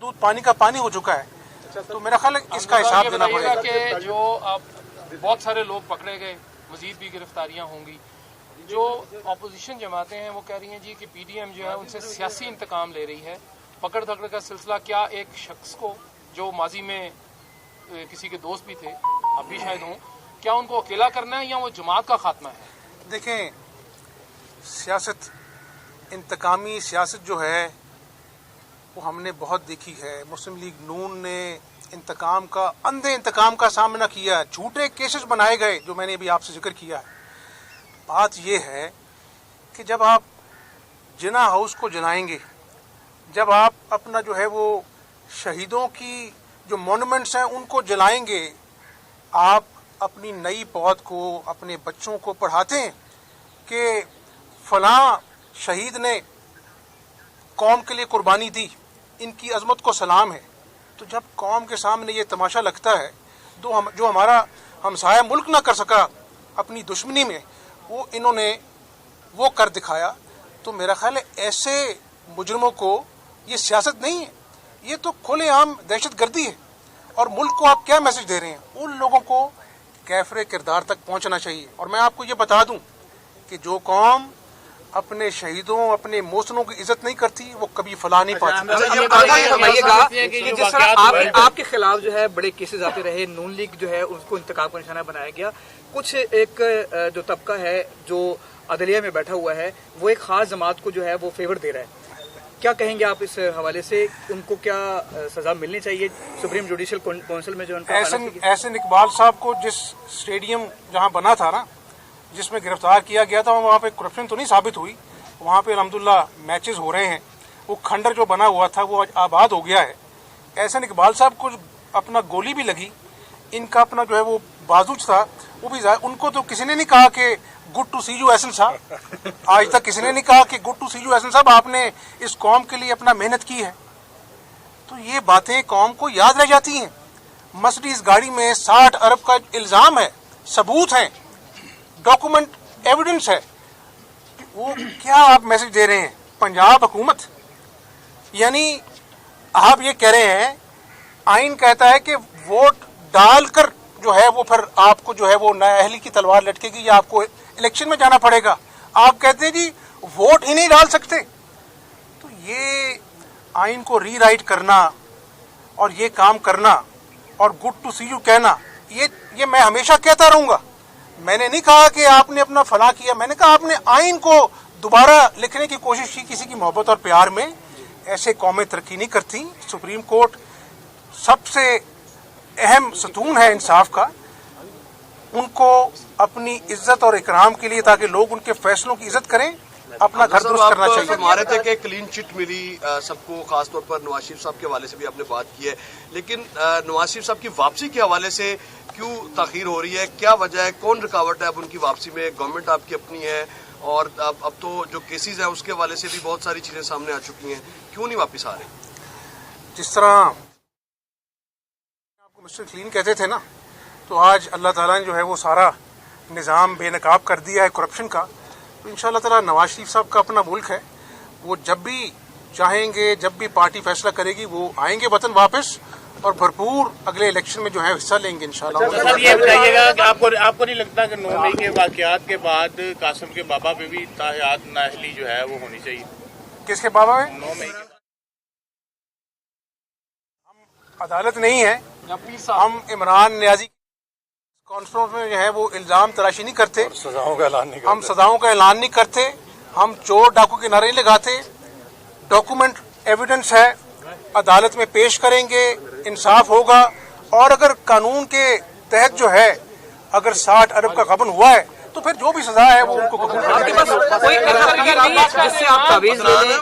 दूध पानी का पानी हो चुका है। तो मेरा ख्याल है इसका हिसाब देना पड़ेगा कि जो अब बहुत सारे लोग पकड़े गए, मजीद भी गिरफ्तारियां होंगी। जो अपोजिशन जमातें हैं वो कह रही हैं जी कि पीडीएम जो है उनसे सियासी इंतकाम ले रही है। पकड़ धकड़ का सिलसिला, क्या एक शख्स को जो माजी में किसी के दोस्त भी थे, अब भी शायद हों, क्या उनको अकेला करना है या वो जमात का खात्मा है? देखें, सियासत, इंतकामी सियासत जो है वो हमने बहुत देखी है। मुस्लिम लीग नून ने इंतकाम का, अंधे इंतकाम का सामना किया, झूठे केसेस बनाए गए जो मैंने अभी आपसे जिक्र किया है। बात यह है कि जब आप जिना हाउस को जलाएंगे, जब आप अपना जो है वो शहीदों की जो मॉन्यूमेंट्स हैं उनको जलाएंगे, आप अपनी नई पौध को, अपने बच्चों को पढ़ाते हैं कि फलां शहीद ने कौम के लिए कुर्बानी दी, इनकी अजमत को सलाम है। तो जब कौम के सामने ये तमाशा लगता है, जो हमारा हमसाया मुल्क ना कर सका अपनी दुश्मनी में, वो इन्होंने वो कर दिखाया। तो मेरा ख्याल है ऐसे मुजरमों को, ये सियासत नहीं है, ये तो खुलेआम दहशत गर्दी है। और मुल्क को आप क्या मैसेज दे रहे हैं? उन लोगों को कैफरे किरदार तक पहुंचना चाहिए। और मैं आपको ये बता दूं कि जो कौम अपने शहीदों, अपने मोहसिनों की इज्जत नहीं करती, वो कभी फलाह नहीं पाती। जिस तरह आपके खिलाफ जो है बड़े केसेस आते रहे, नून लीग जो है उसको इंतकाम का निशाना बनाया गया। कुछ एक जो तबका है जो अदलिया में बैठा हुआ है, वो एक खास जमात को जो है वो फेवर दे रहा है। क्या कहेंगे आप इस हवाले से? उनको क्या सजा मिलनी चाहिए? सुप्रीम जुडिशल काउंसिल में जो एहसन इकबाल साहब को जिस स्टेडियम जहां बना था ना, जिसमें गिरफ्तार किया गया था, वहाँ पे करप्शन तो नहीं साबित हुई। वहाँ पे अल्हम्दुलिल्लाह मैचेस हो रहे हैं। वो खंडर जो बना हुआ था वो आज आबाद हो गया है। एहसन इकबाल साहब को अपना गोली भी लगी, इनका अपना जो है वो बाजू था वो भी, उनको तो किसी ने नहीं कहा कि good to see you Ehsan साहब। आज तक किसी ने नहीं कहा कि good to see you Ehsan साहब, आपने इस कौम के लिए अपना मेहनत की है। तो ये बातें कौम को याद रह जाती हैं। मर्सिडीज गाड़ी में 60 अरब का इल्जाम है, सबूत है, डॉक्यूमेंट एविडेंस है। वो क्या आप मैसेज दे रहे हैं? पंजाब हुकूमत, यानी आप ये कह रहे हैं, आइन कहता है कि वोट डालकर जो है वो फिर आपको जो है वो नाअहली की तलवार लटकेगी या आपको इलेक्शन में जाना पड़ेगा। आप कहते हैं जी वोट ही नहीं डाल सकते। तो ये आइन को रीराइट करना और ये काम करना और गुड टू सी यू कहना, ये मैं हमेशा कहता रहूंगा। मैंने नहीं कहा कि आपने अपना फलाह किया, मैंने कहा आपने आइन को दोबारा लिखने की कोशिश की किसी की मोहब्बत और प्यार में। ऐसे कौमें तरक्की नहीं करती। सुप्रीम कोर्ट सबसे अहम सतून है इंसाफ का, उनको अपनी इज्जत और इकराम के लिए, ताकि लोग उनके फैसलों की इज्जत करें, अपना घर दुरुस्त करना चाहिए। हमारे थे कि क्लीन चिट मिली सबको, खासतौर पर नवाज शरीफ साहब के हवाले से भी आपने बात की है, लेकिन नवाज शरीफ साहब की वापसी के हवाले से क्यों ताखीर हो रही है? क्या वजह है? कौन रुकावट है अब उनकी वापसी में? गवर्नमेंट आपकी अपनी है और अब तो जो केसेस हैं उसके हवाले से भी बहुत सारी चीजें सामने आ चुकी हैं, क्यों नहीं वापस आ रही? जिस तरह आपको मिस्टर क्लीन कहते थे ना, तो आज अल्लाह ताला ने जो है वो सारा निज़ाम बेनकाब कर दिया है करप्शन का। तो इंशाअल्लाह ताला नवाज शरीफ साहब का अपना मुल्क है, वो जब भी चाहेंगे, जब भी पार्टी फैसला करेगी, वो आएंगे वतन वापस और भरपूर अगले इलेक्शन में जो है हिस्सा लेंगे इंशाअल्लाह। सर ये बताइएगा कि आपको नहीं लगता कि 9 मई के वाकयात के बाद कासिम के बाबा पे भी ताहियात नाअहली जो है वो होनी चाहिए? किसके बाबा में? 9 मई। हम अदालत नहीं है, हम इमरान नियाजी कॉन्फ्रेंस में जो है वो इल्जाम तराशी नहीं करते, सजाओं का ऐलान नहीं करते, हम सजाओं का ऐलान नहीं करते, हम चोर डाकू के नारे नहीं लगाते। डॉक्यूमेंट एविडेंस है, अदालत में पेश करेंगे, इंसाफ होगा। और अगर कानून के तहत जो है अगर 60 अरब का गबन हुआ है तो फिर जो भी सजा है वो उनको कबूल करनी चाहिए। जिससे आप तावीज़ ले लें,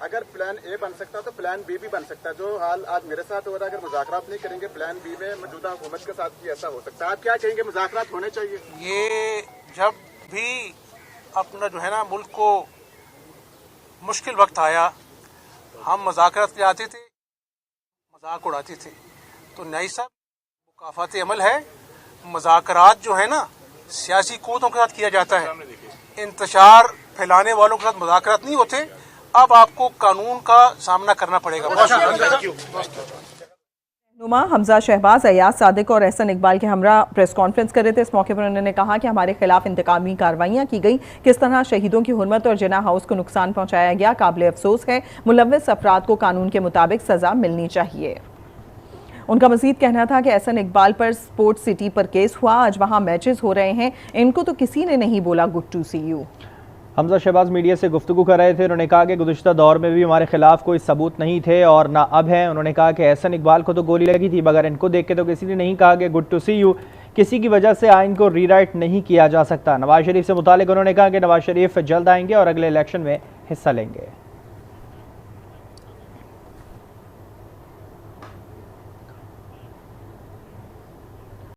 अगर प्लान ए बन सकता तो प्लान बी भी बन सकता है। जो हाल आज मेरे साथ हो रहा है, अगर मुज़ाकरात नहीं करेंगे प्लान बी में मौजूदा हुकूमत के साथ भी ऐसा हो सकता है। आप क्या कहेंगे? मुज़ाकरात होने चाहिए। ये जब भी अपना जो है ना मुल्क को मुश्किल वक्त आया, हम मुज़ाकरात आते थे, मजाक उड़ाते थे। तो न्याई साहब मुकाफ़ात अमल है, मुज़ाकरात जो है ना सियासी क़ुव्वतों के साथ किया जाता है, इंतशार फैलाने वालों के साथ मुज़ाकरात नहीं होते। अब आपको कानून का सामना करना पड़ेगा। नुमा हमजा शहबाज, अयाज सादिक और एहसन इकबाल के हमरा प्रेस कॉन्फ्रेंस कर रहे थे। इस मौके पर उन्होंने कहा कि हमारे खिलाफ इंतकामी कार्रवाइयाँ की गई, किस तरह शहीदों की हुर्मत और जिना हाउस को नुकसान पहुँचाया गया, काबिल अफसोस है। मुलव्विस अफराद को कानून के मुताबिक सज़ा मिलनी चाहिए। उनका मजीद कहना था कि एहसन इकबाल पर स्पोर्ट्स सिटी पर केस हुआ, आज वहाँ मैचेस हो रहे हैं, इनको तो किसी ने नहीं बोला good to see you. Hamza Shahbaz media से गुफ्तगू कर रहे थे। उन्होंने कहा कि गुज़िश्ता दौर में भी हमारे खिलाफ कोई सबूत नहीं थे और ना अब हैं। उन्होंने कहा कि एहसन इकबाल को तो गोली लगी थी, मगर इनको देख के तो किसी ने नहीं कहा कि गुड टू सी यू। किसी की वजह से आइन को रीराइट नहीं किया जा सकता। नवाज शरीफ से मुतालिक उन्होंने कहा कि नवाज शरीफ जल्द आएंगे और अगले इलेक्शन में हिस्सा लेंगे।